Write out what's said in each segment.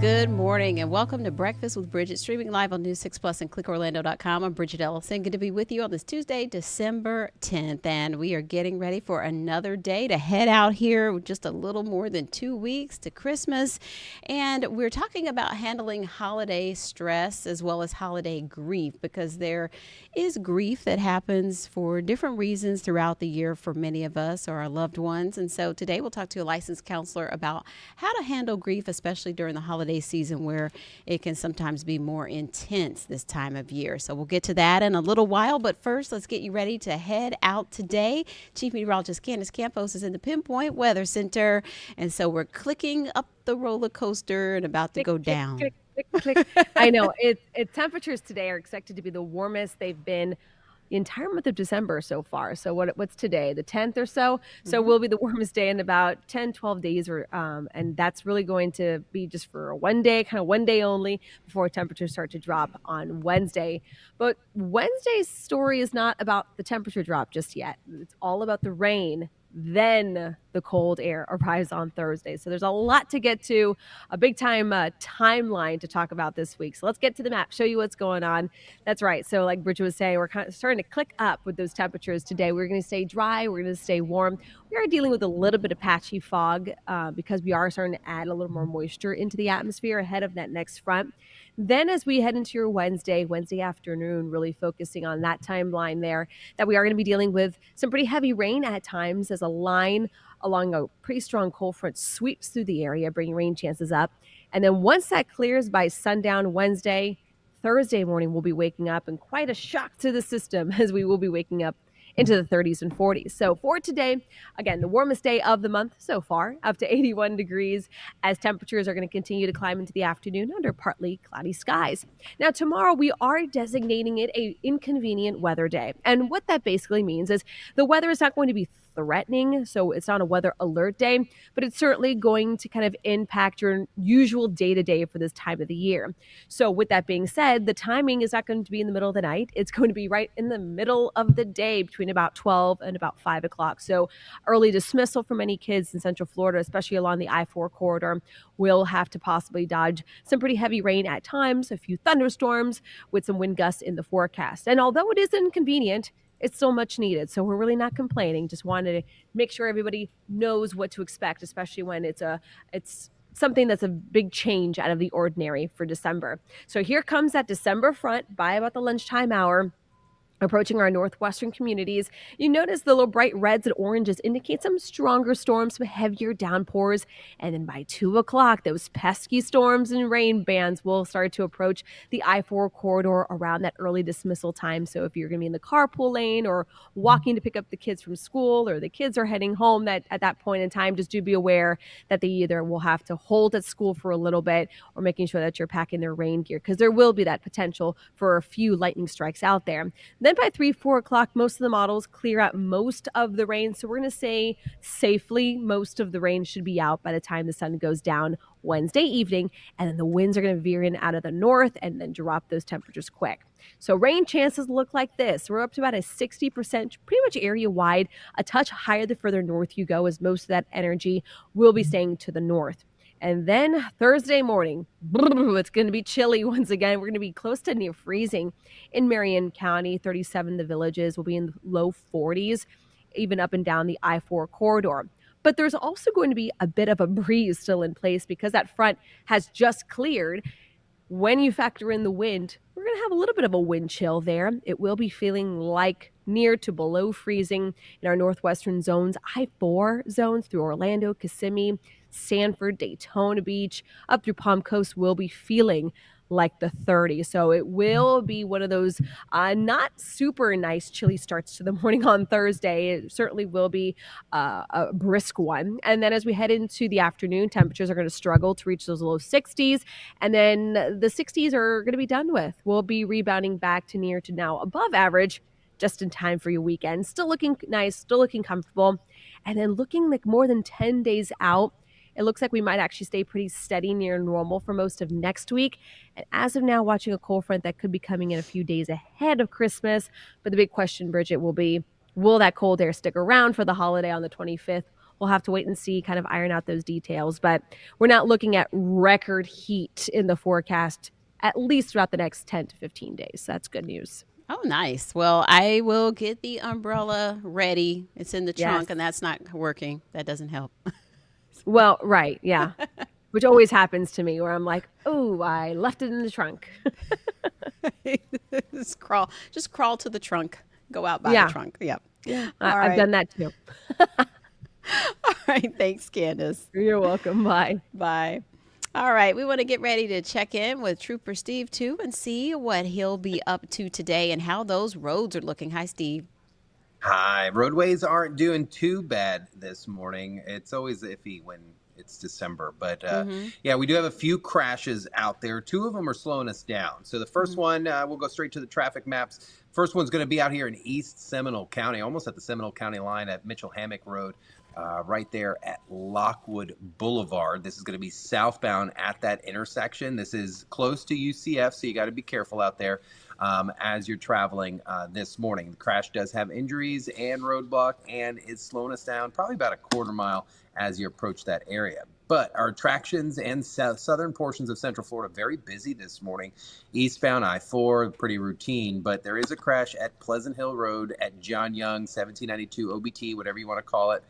Good morning and welcome to Breakfast with Bridgett, streaming live on News 6 Plus and ClickOrlando.com. I'm Bridgett Ellison. Good to be with you on this Tuesday, December 10th. And we are getting ready for another day to head out here with just a little more than 2 weeks to Christmas. And we're talking about handling holiday stress as well as holiday grief, because there is grief that happens for different reasons throughout the year for many of us or our loved ones. And so today we'll talk to a licensed counselor about how to handle grief, especially during the holiday season where it can sometimes be more intense this time of year. So we'll get to that in a little while. But first, let's get you ready to head out today. Chief Meteorologist Candace Campos is in the Pinpoint Weather Center. And so we're clicking up the roller coaster and about to go down. Click, click, click. I know. Temperatures today are expected to be the warmest they've been the entire month of December so far. So what's today, the 10th or so? So will be the warmest day in about 10, 12 days. And that's really going to be just for one day only before temperatures start to drop on Wednesday. But Wednesday's story is not about the temperature drop just yet. It's all about the rain. Then the cold air arrives on Thursday. So there's a lot to get to, a big time timeline to talk about this week. So let's get to the map, show you what's going on. That's right. So like Bridget was saying, we're kind of starting to click up with those temperatures today. We're going to stay dry. We're going to stay warm. We are dealing with a little bit of patchy fog because we are starting to add a little more moisture into the atmosphere ahead of that next front. Then as we head into your Wednesday afternoon, really focusing on that timeline there, that we are going to be dealing with some pretty heavy rain at times as a line along a pretty strong cold front sweeps through the area, bringing rain chances up. And then once that clears by sundown Wednesday, Thursday morning, we'll be waking up, and quite a shock to the system as we will be waking up into the 30s and 40s. So for today, again, the warmest day of the month so far, up to 81 degrees, as temperatures are going to continue to climb into the afternoon under partly cloudy skies. Now, tomorrow, we are designating it an inconvenient weather day. And what that basically means is the weather is not going to be threatening, so it's not a weather alert day, but it's certainly going to kind of impact your usual day-to-day for this time of the year. So with that being said, the timing is not going to be in the middle of the night. It's going to be right in the middle of the day between about 12 and about 5 o'clock. So early dismissal for many kids in Central Florida, especially along the I-4 corridor, will have to possibly dodge some pretty heavy rain at times, a few thunderstorms with some wind gusts in the forecast. And although it is inconvenient, it's still much needed. So we're really not complaining. Just wanted to make sure everybody knows what to expect, especially when it's something that's a big change out of the ordinary for December. So here comes that December front by about the lunchtime hour, approaching our northwestern communities. You notice the little bright reds and oranges indicate some stronger storms, some heavier downpours. And then by 2 o'clock, those pesky storms and rain bands will start to approach the I-4 corridor around that early dismissal time. So if you're going to be in the carpool lane or walking to pick up the kids from school, or the kids are heading home, that at that point in time, just do be aware that they either will have to hold at school for a little bit, or making sure that you're packing their rain gear, because there will be that potential for a few lightning strikes out there. Then by 3, 4 o'clock, most of the models clear out most of the rain. So we're going to say safely most of the rain should be out by the time the sun goes down Wednesday evening. And then the winds are going to veer in out of the north and then drop those temperatures quick. So rain chances look like this. We're up to about a 60%, pretty much area wide, a touch higher the further north you go, as most of that energy will be staying to the north. And then Thursday morning, it's going to be chilly once again. We're going to be close to near freezing in Marion County. 37, the villages will be in the low 40s, even up and down the I-4 corridor. But there's also going to be a bit of a breeze still in place because that front has just cleared. When you factor in the wind, we're going to have a little bit of a wind chill there. It will be feeling like near to below freezing in our northwestern zones, I-4 zones through Orlando, Kissimmee, Sanford, Daytona Beach, up through Palm Coast will be feeling like the 30s. So it will be one of those not super nice chilly starts to the morning on Thursday. It certainly will be a brisk one. And then as we head into the afternoon, temperatures are going to struggle to reach those low 60s. And then the 60s are going to be done with. We'll be rebounding back to near to now above average just in time for your weekend. Still looking nice, still looking comfortable. And then looking like more than 10 days out, it looks like we might actually stay pretty steady near normal for most of next week. And as of now, watching a cold front that could be coming in a few days ahead of Christmas. But the big question, Bridget, will be, will that cold air stick around for the holiday on the 25th? we'll have to wait and see, kind of iron out those details. But we're not looking at record heat in the forecast, at least throughout the next 10 to 15 days. That's good news. Oh, nice. Well, I will get the umbrella ready. It's in the Yes. trunk, and that's not working. That doesn't help. Well, right. Yeah. Which always happens to me where I'm like, oh, I left it in the trunk. Just crawl to the trunk. Go out by Yeah. the trunk. Yep. Yeah. All I've right. done that too. All right. Thanks, Candace. You're welcome. Bye. Bye. All right. We want to get ready to check in with Trooper Steve, too, and see what he'll be up to today and how those roads are looking. Hi, Steve. Hi. Roadways aren't doing too bad this morning. It's always iffy when it's December. But yeah, we do have a few crashes out there. Two of them are slowing us down. So the first one, we'll go straight to the traffic maps. First one's going to be out here in East Seminole County, almost at the Seminole County line at Mitchell Hammock Road. Right there at Lockwood Boulevard. This is going to be southbound at that intersection. This is close to UCF, so you got to be careful out there as you're traveling this morning. The crash does have injuries and roadblock and is slowing us down probably about a quarter mile as you approach that area. But our attractions and southern portions of Central Florida very busy this morning. Eastbound I-4, pretty routine, but there is a crash at Pleasant Hill Road at John Young, 1792 OBT, whatever you want to call it,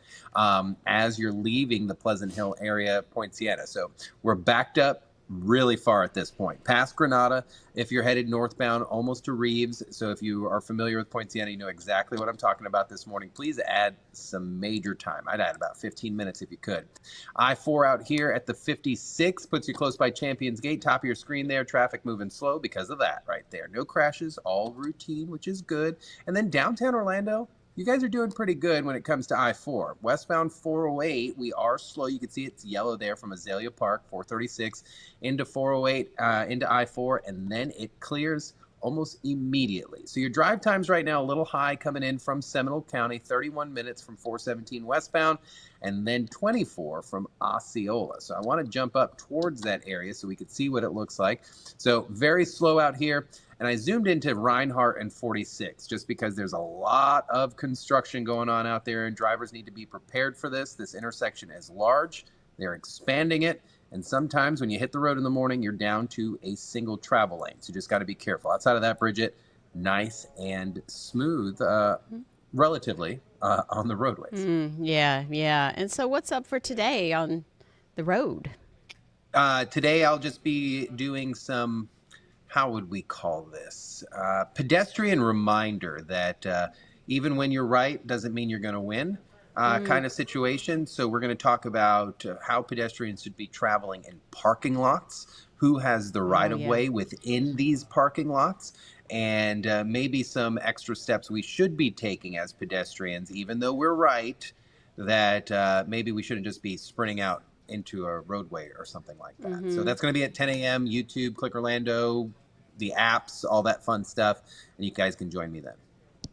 as you're leaving the Pleasant Hill area, Point Siena. So we're backed up really far at this point. Past Granada, if you're headed northbound, almost to Reeves. So if you are familiar with Point Siena, you know exactly what I'm talking about this morning. Please add some major time. I'd add about 15 minutes if you could. I-4 out here at the 56 puts you close by Champions Gate. Top of your screen there, traffic moving slow because of that right there. No crashes, all routine, which is good. And then downtown Orlando, you guys are doing pretty good when it comes to I-4. Westbound 408, we are slow. You can see it's yellow there from Azalea Park, 436 into 408, into I-4, and then it clears almost immediately. So your drive time's right now a little high coming in from Seminole County, 31 minutes from 417 westbound, and then 24 from Osceola. So I want to jump up towards that area so we could see what it looks like. So very slow out here. And I zoomed into Reinhardt and 46 just because there's a lot of construction going on out there and drivers need to be prepared for this. This intersection is large. They're expanding it. And sometimes when you hit the road in the morning, you're down to a single travel lane. So you just got to be careful. Outside of that, Bridgett, nice and smooth, relatively, on the roadways. Yeah. And so what's up for today on the road? Today I'll just be doing some, how would we call this? Pedestrian reminder that even when you're right doesn't mean you're going to win. Kind of situation. So we're going to talk about how pedestrians should be traveling in parking lots, who has the right of way within these parking lots, and maybe some extra steps we should be taking as pedestrians, even though we're right, that maybe we shouldn't just be sprinting out into a roadway or something like that. So that's going to be at 10 a.m. YouTube, Click Orlando, the apps, all that fun stuff, and you guys can join me then.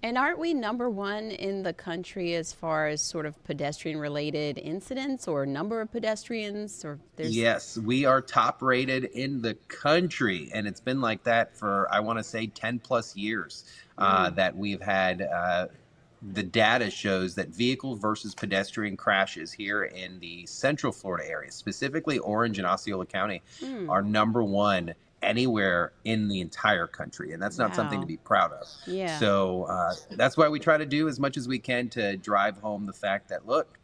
And aren't we number one in the country as far as sort of pedestrian related incidents or number of pedestrians? Yes, we are top rated in the country. And it's been like that for, I want to say, 10 plus years that we've had. The data shows that vehicle versus pedestrian crashes here in the Central Florida area, specifically Orange and Osceola County, are number one anywhere in the entire country, and that's not something to be proud of. So that's why we try to do as much as we can to drive home the fact that, look,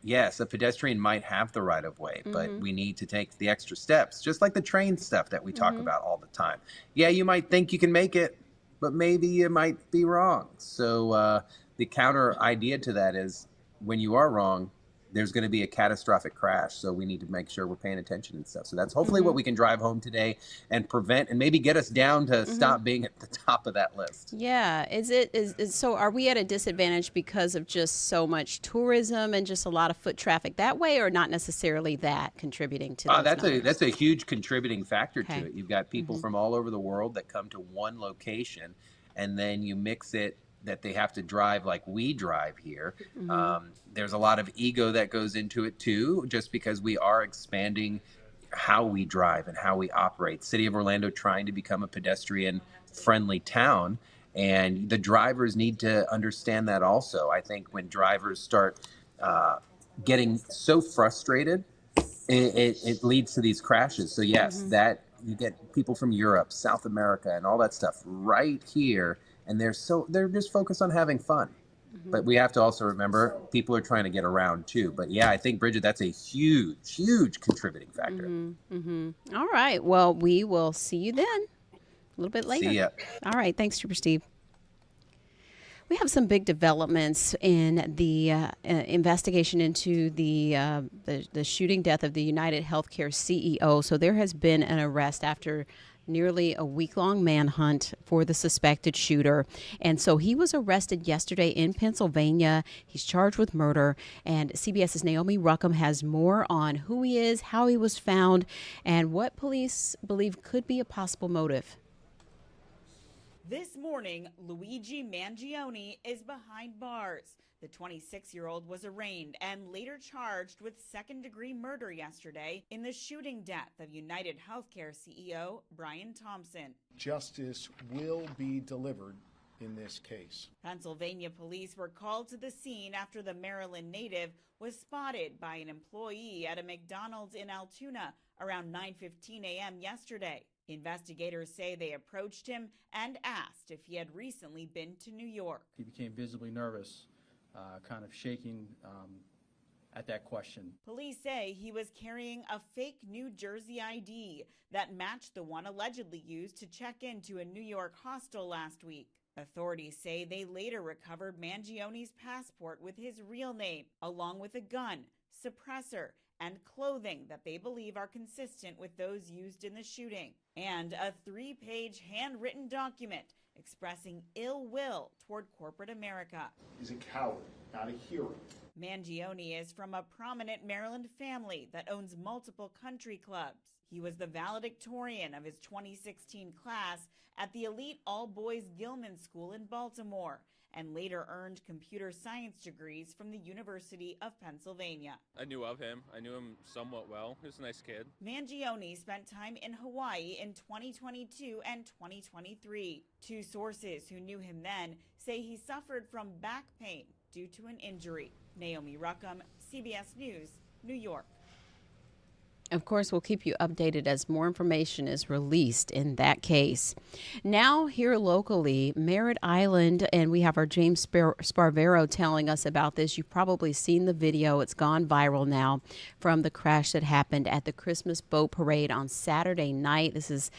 yes, a pedestrian might have the right of way, but we need to take the extra steps, just like the train stuff that we talk about all the time. Yeah, you might think you can make it, but maybe you might be wrong. So the counter idea to that is when you are wrong, there's going to be a catastrophic crash. So we need to make sure we're paying attention and stuff. So that's hopefully what we can drive home today and prevent and maybe get us down to stop being at the top of that list. Yeah. So are we at a disadvantage because of just so much tourism and just a lot of foot traffic that way, or not necessarily that contributing to those numbers? That's a huge contributing factor to it. You've got people from all over the world that come to one location, and then you mix it that they have to drive like we drive here. There's a lot of ego that goes into it too, just because we are expanding how we drive and how we operate. City of Orlando trying to become a pedestrian friendly town, and the drivers need to understand that also. I think when drivers start getting so frustrated, it leads to these crashes. So yes, that you get people from Europe, South America, and all that stuff right here, and they're just focused on having fun. But we have to also remember people are trying to get around too. But yeah, I think, Bridget, that's a huge contributing factor. All right. Well, we will see you then a little bit later. See ya. All right. Thanks, Trooper Steve. We have some big developments in the investigation into the shooting death of the United Healthcare CEO. So there has been an arrest after nearly a week-long manhunt for the suspected shooter. And so he was arrested yesterday in Pennsylvania. He's charged with murder. And CBS's Naomi Ruckham has more on who he is, how he was found, and what police believe could be a possible motive. This morning, Luigi Mangione is behind bars. The 26-year-old was arraigned and later charged with second-degree murder yesterday in the shooting death of United Healthcare CEO Brian Thompson. Justice will be delivered in this case. Pennsylvania police were called to the scene after the Maryland native was spotted by an employee at a McDonald's in Altoona around 9:15 a.m. yesterday. Investigators say they approached him and asked if he had recently been to New York. He became visibly nervous, kind of shaking at that question. Police say he was carrying a fake New Jersey ID that matched the one allegedly used to check into a New York hostel last week. Authorities say they later recovered Mangione's passport with his real name, along with a gun, suppressor, and clothing that they believe are consistent with those used in the shooting, and a 3-page handwritten document expressing ill will toward corporate America. He's a coward, not a hero. Mangione is from a prominent Maryland family that owns multiple country clubs. He was the valedictorian of his 2016 class at the elite all-boys Gilman School in Baltimore, and later earned computer science degrees from the University of Pennsylvania. I knew of him. I knew him somewhat well. He was a nice kid. Mangione spent time in Hawaii in 2022 and 2023. Two sources who knew him then say he suffered from back pain due to an injury. Naomi Ruckham, CBS News, New York. Of course, we'll keep you updated as more information is released in that case. Now, here locally, Merritt Island, and we have our James Sparvero telling us about this. You've probably seen the video. It's gone viral now from the crash that happened at the Christmas boat parade on Saturday night. This is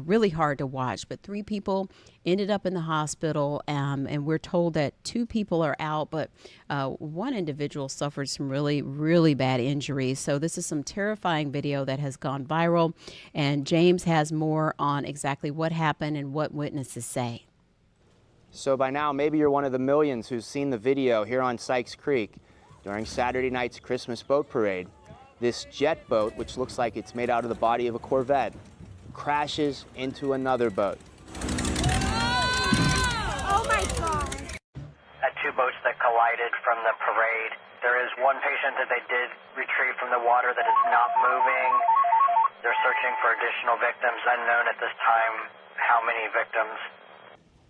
really hard to watch, but 3 people ended up in the hospital, and we're told that 2 people are out, but one individual suffered some really bad injuries. So this is some terrifying video that has gone viral, and James has more on exactly what happened and what witnesses say. So by now, maybe you're one of the millions who's seen the video here on Sykes Creek during Saturday night's Christmas boat parade. This jet boat, which looks like it's made out of the body of a Corvette, crashes into another boat. Oh my God! At 2 boats that collided from the parade. There is 1 patient that they did retrieve from the water that is not moving. They're searching for additional victims. Unknown at this time how many victims.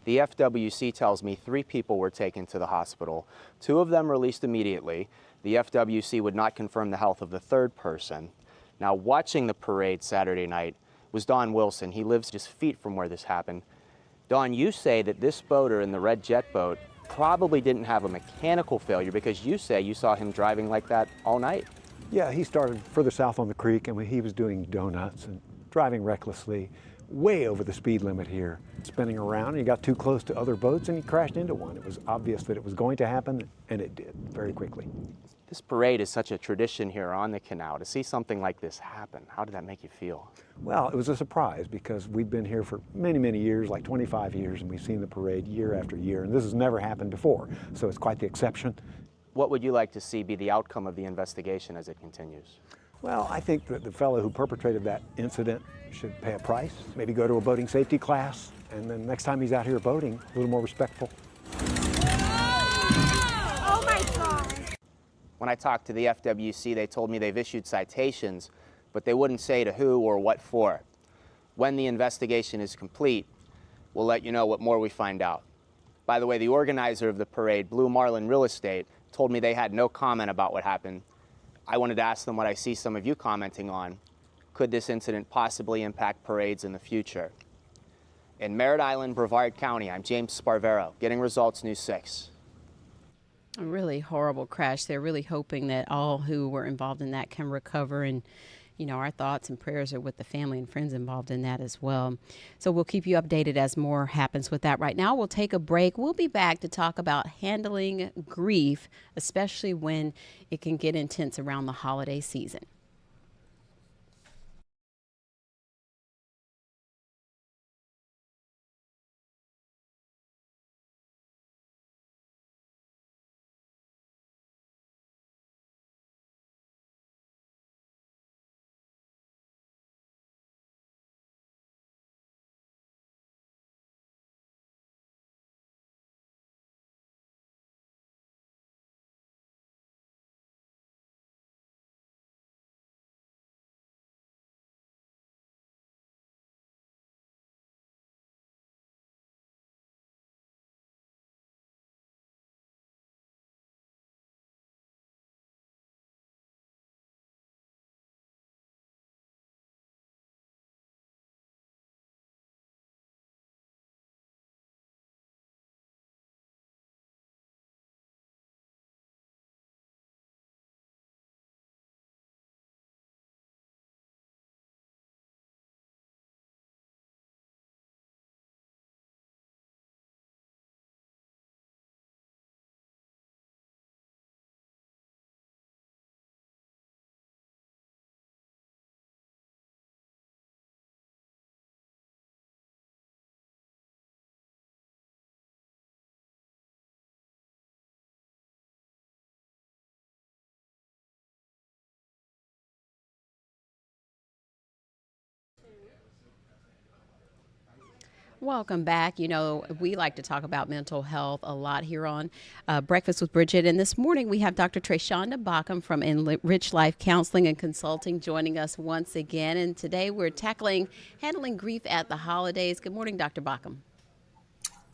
The FWC tells me 3 people were taken to the hospital. 2 of them released immediately. The FWC would not confirm the health of the 3rd person. Now, watching the parade Saturday night was Don Wilson. He lives just feet from where this happened. Don, you say that this boater in the red jet boat probably didn't have a mechanical failure because you say you saw him driving like that all night. Yeah, he started further south on the creek and he was doing donuts and driving recklessly, way over the speed limit here. Spinning around, and he got too close to other boats and he crashed into one. It was obvious that it was going to happen, and it did very quickly. This parade is such a tradition here on the canal. To see something like this happen, how did that make you feel? Well, it was a surprise because we've been here for many years, like 25 years, and we've seen the parade year after year, and this has never happened before, so it's quite the exception. What would you like to see be the outcome of the investigation as it continues? Well, I think that the fellow who perpetrated that incident should pay a price, maybe go to a boating safety class, and then next time he's out here boating, a little more respectful. Oh my God! When I talked to the FWC, they told me they've issued citations, but they wouldn't say to who or what for. When the investigation is complete, we'll let you know what more we find out. By the way, the organizer of the parade, Blue Marlin Real Estate, told me they had no comment about what happened. I wanted to ask them what I see some of you commenting on. Could this incident possibly impact parades in the future? In Merritt Island, Brevard County, I'm James Sparvero, Getting Results News 6. A really horrible crash. They're really hoping that all who were involved in that can recover, and our thoughts and prayers are with the family and friends involved in that as well. So we'll keep you updated as more happens with that. Right now, we'll take a break. We'll be back to talk about handling grief, especially when it can get intense around the holiday season. Welcome back. We like to talk about mental health a lot here on Breakfast with Bridgett. And this morning we have Dr. Treshonda Bockham from Enrich Life Counseling and Consulting joining us once again. And today we're tackling handling grief at the holidays. Good morning, Dr. Bockham.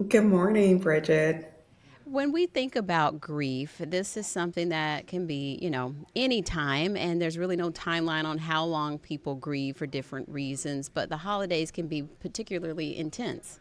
Good morning, Bridgett. When we think about grief, this is something that can be, any time, and there's really no timeline on how long people grieve for different reasons, but the holidays can be particularly intense.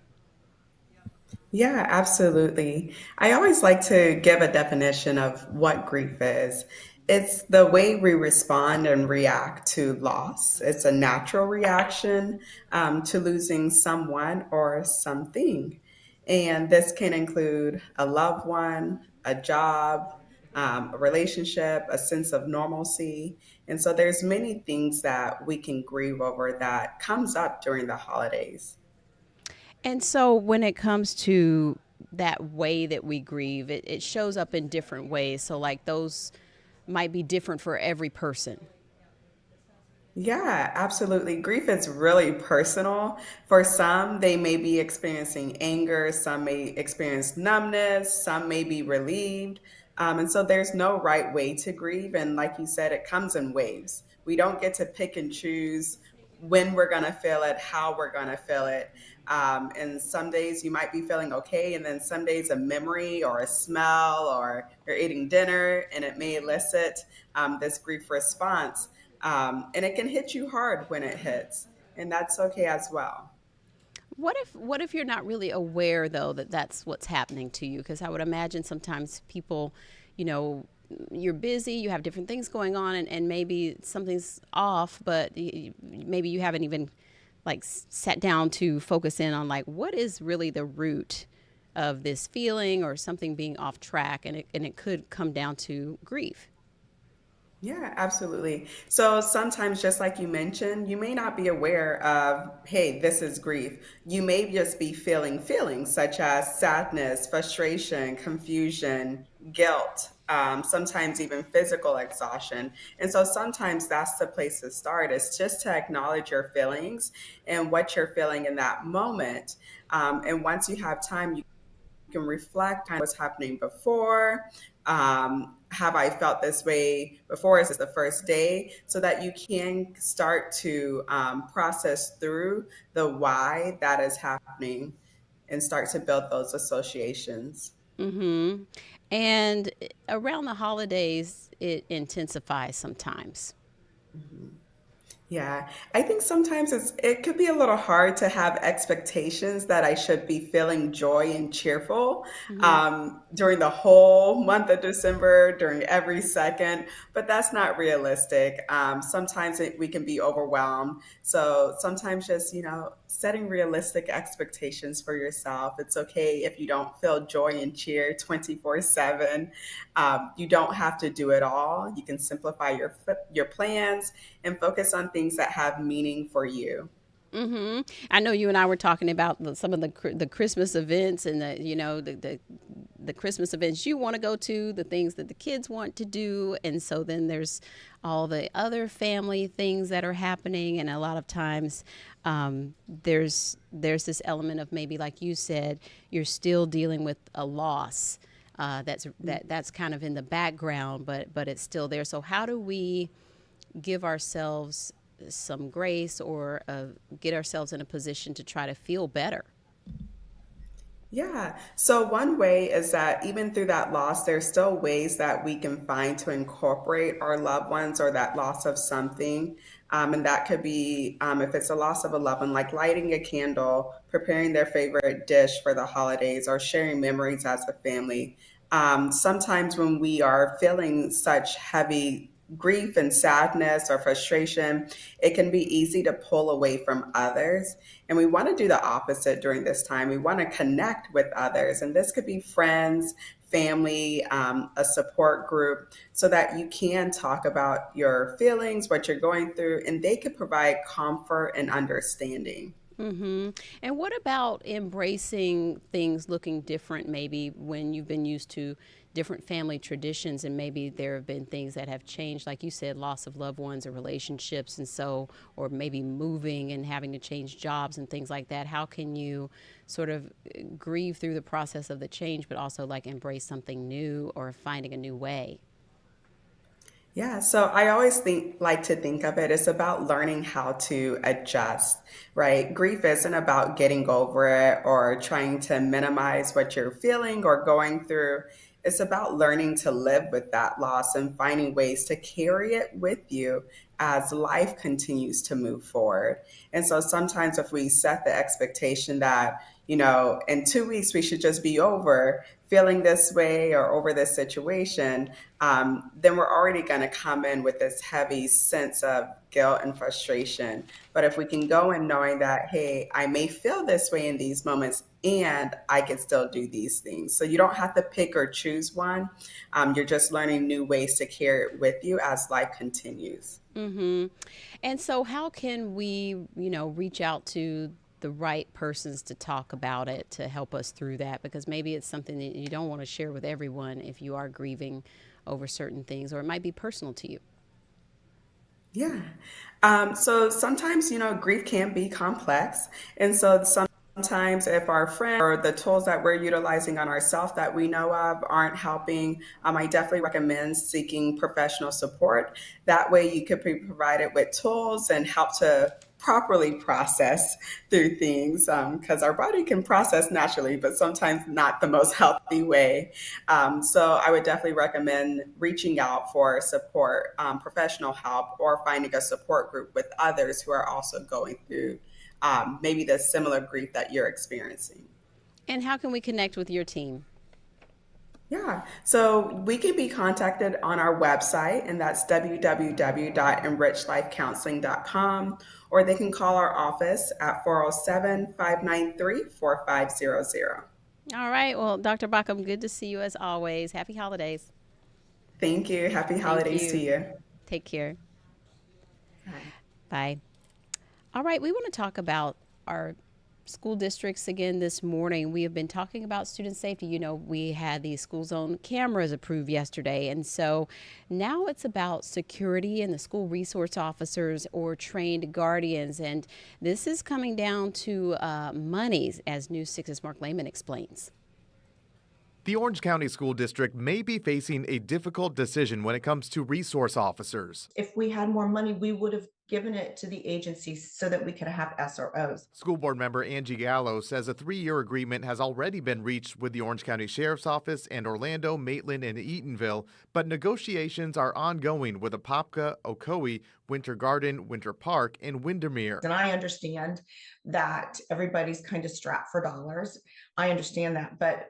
Yeah, absolutely. I always like to give a definition of what grief is. It's the way we respond and react to loss. It's a natural reaction to losing someone or something. And this can include a loved one, a job, a relationship, a sense of normalcy. And so there's many things that we can grieve over that comes up during the holidays. And so when it comes to that way that we grieve, it shows up in different ways. So, like, those might be different for every person. Yeah, absolutely. Grief is really personal. For some, they may be experiencing anger, some may experience numbness, some may be relieved. And so there's no right way to grieve. And like you said, it comes in waves. We don't get to pick and choose when we're going to feel it, how we're going to feel it. And some days you might be feeling okay, and then some days a memory or a smell or you're eating dinner and it may elicit this grief response. And it can hit you hard when it hits, and that's okay as well. What if you're not really aware, though, that that's what's happening to you? Because I would imagine sometimes people, you know, you're busy, you have different things going on, and maybe something's off, but maybe you haven't even like sat down to focus in on like what is really the root of this feeling or something being off track, and it could come down to grief. Yeah, absolutely. So sometimes, just like you mentioned, you may not be aware of, hey, this is grief. You may just be feeling feelings such as sadness, frustration, confusion, guilt, sometimes even physical exhaustion. And so sometimes that's the place to start, is just to acknowledge your feelings and what you're feeling in that moment. And once you have time, you can reflect on what's happening before. Have I felt this way before? Is this the first day? So that you can start to process through the why that is happening and start to build those associations. Mm-hmm. And around the holidays, it intensifies sometimes. Yeah, I think sometimes it could be a little hard to have expectations that I should be feeling joy and cheerful Hmm. during the whole month of December, during every second, but that's not realistic. Sometimes we can be overwhelmed. So sometimes just, setting realistic expectations for yourself. It's okay if you don't feel joy and cheer 24/7. You don't have to do it all. You can simplify your plans and focus on things that have meaning for you. Hmm. I know you and I were talking about some of the Christmas events and the Christmas events you want to go to, the things that the kids want to do, and so then there's all the other family things that are happening, and a lot of times there's this element of maybe like you said, you're still dealing with a loss. That's kind of in the background, but it's still there. So how do we give ourselves some grace or get ourselves in a position to try to feel better? Yeah. So one way is that even through that loss, there's still ways that we can find to incorporate our loved ones or that loss of something. And that could be, if it's a loss of a loved one, like lighting a candle, preparing their favorite dish for the holidays, or sharing memories as a family. Sometimes when we are feeling such heavy grief and sadness or frustration, it can be easy to pull away from others. And we want to do the opposite during this time. We want to connect with others. And this could be friends, family, a support group, so that you can talk about your feelings, what you're going through, and they could provide comfort and understanding. Hmm. And what about embracing things looking different, maybe when you've been used to different family traditions and maybe there have been things that have changed, like you said, loss of loved ones or relationships, and so, or maybe moving and having to change jobs and things like that. How can you sort of grieve through the process of the change, but also like embrace something new or finding a new way? Yeah, so I always like to think of it as about learning how to adjust, right? Grief isn't about getting over it or trying to minimize what you're feeling or going through. It's about learning to live with that loss and finding ways to carry it with you as life continues to move forward. And so sometimes if we set the expectation that, in 2 weeks we should just be over feeling this way or over this situation, then we're already going to come in with this heavy sense of guilt and frustration. But if we can go in knowing that, hey, I may feel this way in these moments and I can still do these things. So you don't have to pick or choose one. You're just learning new ways to carry it with you as life continues. Hmm. And so, how can we, reach out to the right persons to talk about it to help us through that? Because maybe it's something that you don't want to share with everyone if you are grieving over certain things, or it might be personal to you. Yeah. So sometimes, grief can be complex. And so sometimes if our friend or the tools that we're utilizing on ourselves that we know of aren't helping, I definitely recommend seeking professional support. That way you could be provided with tools and help to properly process through things, because our body can process naturally, but sometimes not the most healthy way. So I would definitely recommend reaching out for support, professional help, or finding a support group with others who are also going through maybe the similar grief that you're experiencing. And how can we connect with your team? Yeah, so we can be contacted on our website, and that's www.enrichlifecounseling.com, or they can call our office at 407-593-4500. All right. Well, Dr. Bacham, good to see you as always. Happy holidays. Thank you. Happy Thank holidays to you. you. Take care. Bye. Bye. All right. We want to talk about our school districts again this morning. We have been talking about student safety. We had the school zone cameras approved yesterday. And so now it's about security and the school resource officers or trained guardians. And this is coming down to monies, as News 6's Mark Lehman explains. The Orange County School District may be facing a difficult decision when it comes to resource officers. If we had more money, we would have given it to the agencies so that we could have SROs. School board member Angie Gallo says a 3-year agreement has already been reached with the Orange County Sheriff's Office and Orlando, Maitland, and Eatonville, but negotiations are ongoing with Apopka, Ocoee, Winter Garden, Winter Park, and Windermere. And I understand that everybody's kind of strapped for dollars. I understand that, but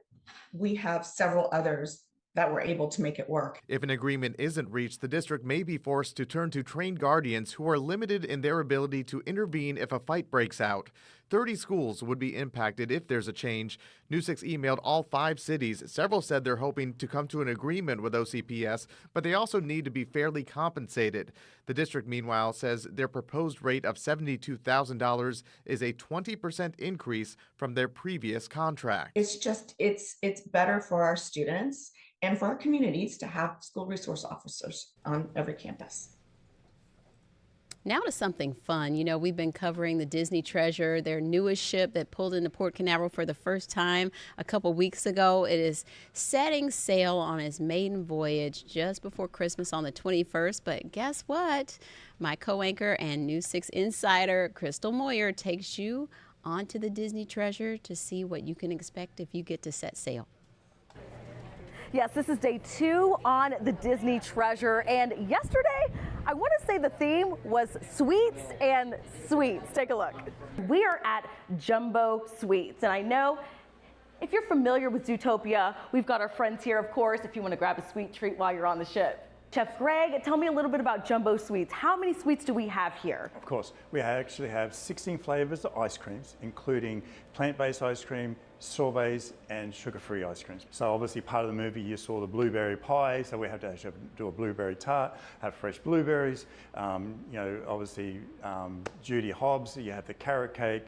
we have several others that were able to make it work. If an agreement isn't reached, the district may be forced to turn to trained guardians who are limited in their ability to intervene if a fight breaks out. 30 schools would be impacted if there's a change. News 6 emailed all 5 cities. Several said they're hoping to come to an agreement with OCPS, but they also need to be fairly compensated. The district, meanwhile, says their proposed rate of $72,000 is a 20% increase from their previous contract. It's better for our students and for our communities to have school resource officers on every campus. Now to something fun. You know, we've been covering the Disney Treasure, their newest ship that pulled into Port Canaveral for the first time a couple weeks ago. It is setting sail on its maiden voyage just before Christmas on the 21st. But guess what? My co-anchor and News 6 insider, Crystal Moyer, takes you onto the Disney Treasure to see what you can expect if you get to set sail. Yes, this is day 2 on the Disney Treasure, and yesterday, I want to say the theme was sweets and sweets. Take a look. We are at Jumbo Sweets, and I know if you're familiar with Zootopia, we've got our friends here, of course, if you want to grab a sweet treat while you're on the ship. Chef Greg, tell me a little bit about Jumbo Sweets. How many sweets do we have here? Of course, we actually have 16 flavors of ice creams, including plant-based ice cream, sorbets, and sugar-free ice creams. So obviously part of the movie you saw the blueberry pie, so we have to actually do a blueberry tart, have fresh blueberries, obviously Judy Hobbs, you have the carrot cake,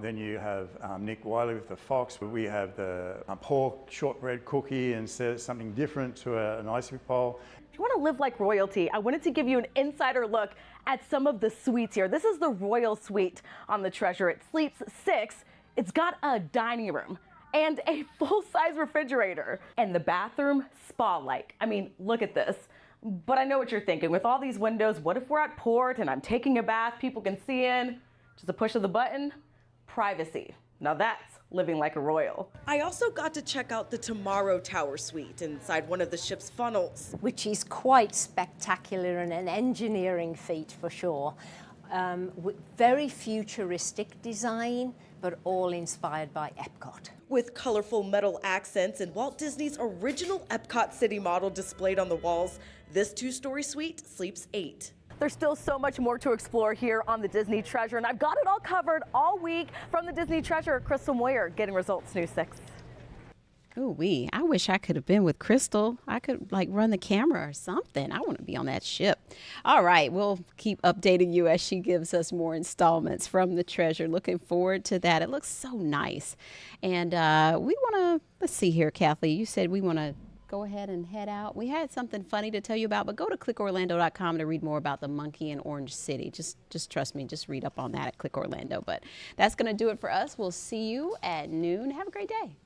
then you have Nick Wiley with the fox. We have the pork shortbread cookie and something different to an ice cream bowl. If you want to live like royalty, I wanted to give you an insider look at some of the suites here. This is the Royal Suite on the Treasure. It sleeps 6. It's got a dining room and a full-size refrigerator and the bathroom spa-like. I mean, look at this. But I know what you're thinking. With all these windows, what if we're at port and I'm taking a bath, people can see in? Just a push of the button, privacy. Now that's living like a royal. I also got to check out the Tomorrow Tower Suite inside one of the ship's funnels, which is quite spectacular and an engineering feat for sure. Very futuristic design, but all inspired by Epcot. With colorful metal accents and Walt Disney's original Epcot City model displayed on the walls, this 2-story suite sleeps 8. There's still so much more to explore here on the Disney Treasure, and I've got it all covered all week. From the Disney Treasure, Crystal Moyer, Getting Results, News 6. Ooh-wee, I wish I could have been with Crystal. I could run the camera or something. I want to be on that ship. All right, we'll keep updating you as she gives us more installments from the Treasure. Looking forward to that. It looks so nice. And we want to, let's see here, Kathleen, you said we want to go ahead and head out. We had something funny to tell you about, but go to clickorlando.com to read more about the monkey in Orange City. Just trust me, just read up on that at Click Orlando. But that's going to do it for us. We'll see you at noon. Have a great day.